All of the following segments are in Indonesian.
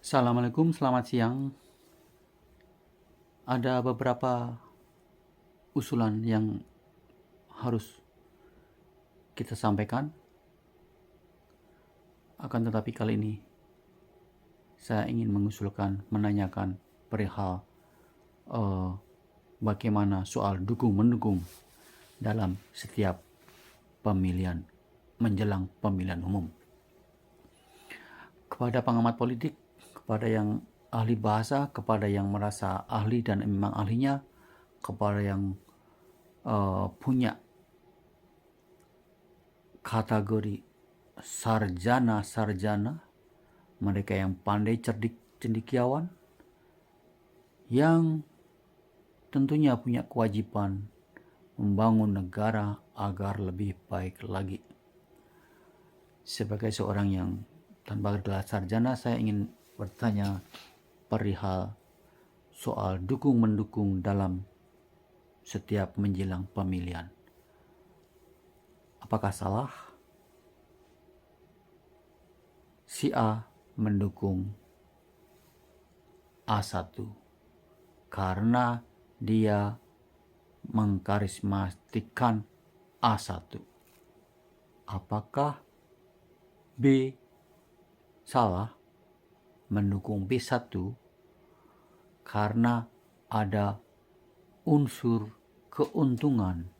Assalamualaikum, selamat siang. Ada beberapa usulan yang harus kita sampaikan. Akan tetapi kali ini saya ingin menanyakan perihal bagaimana soal dukung-mendukung dalam setiap pemilihan menjelang pemilihan umum. Kepada pengamat politik, kepada yang ahli bahasa, kepada yang merasa ahli dan memang ahlinya, kepada yang punya kategori sarjana, mereka yang pandai, cerdik, cendekiawan, yang tentunya punya kewajiban membangun negara agar lebih baik lagi. Sebagai seorang yang tanpa gelar sarjana, saya ingin bertanya perihal soal dukung-mendukung dalam setiap menjelang pemilihan. Apakah salah si A mendukung A1 karena dia mengkarismatikan A1? Apakah B salah mendukung B1 karena ada unsur keuntungan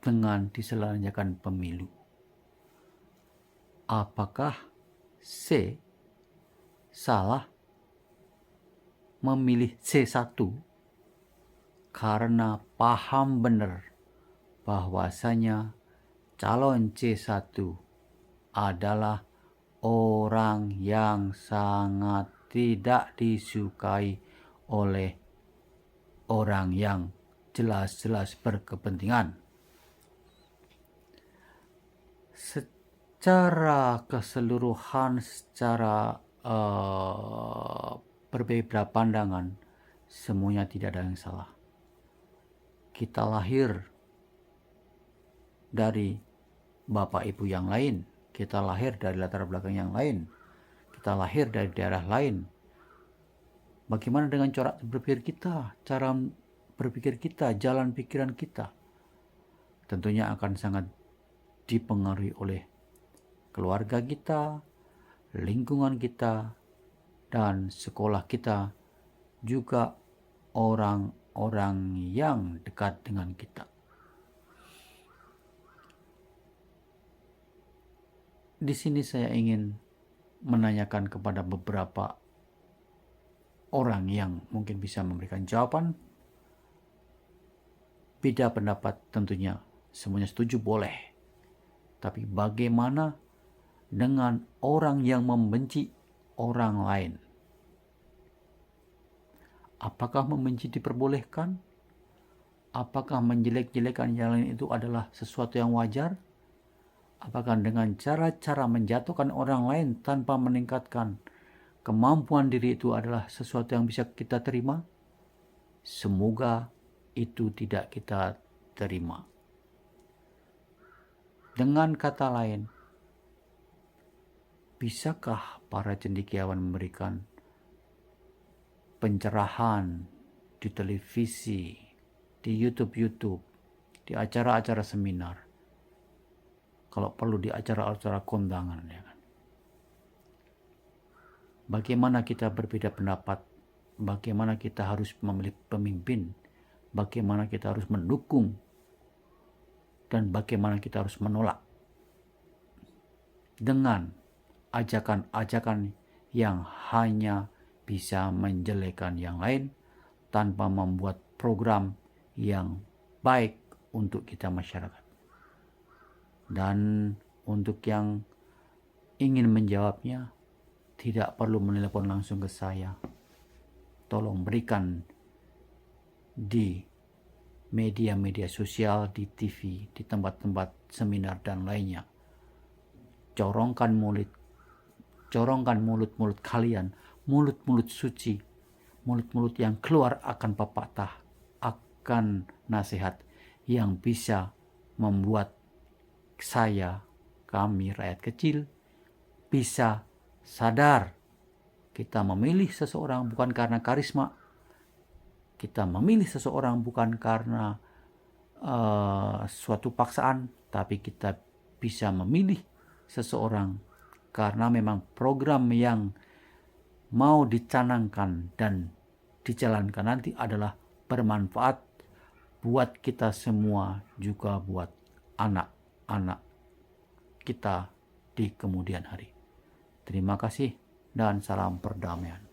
dengan diselenggarakan pemilu? Apakah C salah memilih C1 karena paham benar bahwasanya calon C1 adalah orang yang sangat tidak disukai oleh orang yang jelas-jelas berkepentingan? Secara keseluruhan, secara berbeda pandangan, semuanya tidak ada yang salah. Kita lahir dari bapak ibu yang lain, kita lahir dari latar belakang yang lain, kita lahir dari daerah lain. Bagaimana dengan cara berpikir kita, cara berpikir kita, jalan pikiran kita? Tentunya akan sangat dipengaruhi oleh keluarga kita, lingkungan kita, dan sekolah kita, juga orang-orang yang dekat dengan kita. Di sini saya ingin menanyakan kepada beberapa orang yang mungkin bisa memberikan jawaban. Beda pendapat tentunya, semuanya setuju boleh. Tapi bagaimana dengan orang yang membenci orang lain? Apakah membenci diperbolehkan? Apakah menjelek-jelekan yang lain itu adalah sesuatu yang wajar? Apakah dengan cara-cara menjatuhkan orang lain tanpa meningkatkan kemampuan diri itu adalah sesuatu yang bisa kita terima? Semoga itu tidak kita terima. Dengan kata lain, bisakah para cendekiawan memberikan pencerahan di televisi, di YouTube, di acara-acara seminar, kalau perlu di acara-acara kondangan, ya kan? Bagaimana kita berbeda pendapat, bagaimana kita harus memilih pemimpin, bagaimana kita harus mendukung, dan bagaimana kita harus menolak dengan ajakan-ajakan yang hanya bisa menjelekan yang lain tanpa membuat program yang baik untuk kita masyarakat. Dan untuk yang ingin menjawabnya, tidak perlu menelepon langsung ke saya. Tolong berikan di media-media sosial, di TV, di tempat-tempat seminar dan lainnya. Corongkan mulut-mulut kalian, mulut-mulut suci, mulut-mulut yang keluar akan pepatah, akan nasihat yang bisa membuat kami rakyat kecil bisa sadar Kita memilih seseorang bukan karena karisma. Kita memilih seseorang bukan karena suatu paksaan, tapi kita bisa memilih seseorang karena memang program yang mau dicanangkan dan dijalankan nanti adalah bermanfaat buat kita semua, juga buat anak-anak kita di kemudian hari. Terima kasih dan salam perdamaian.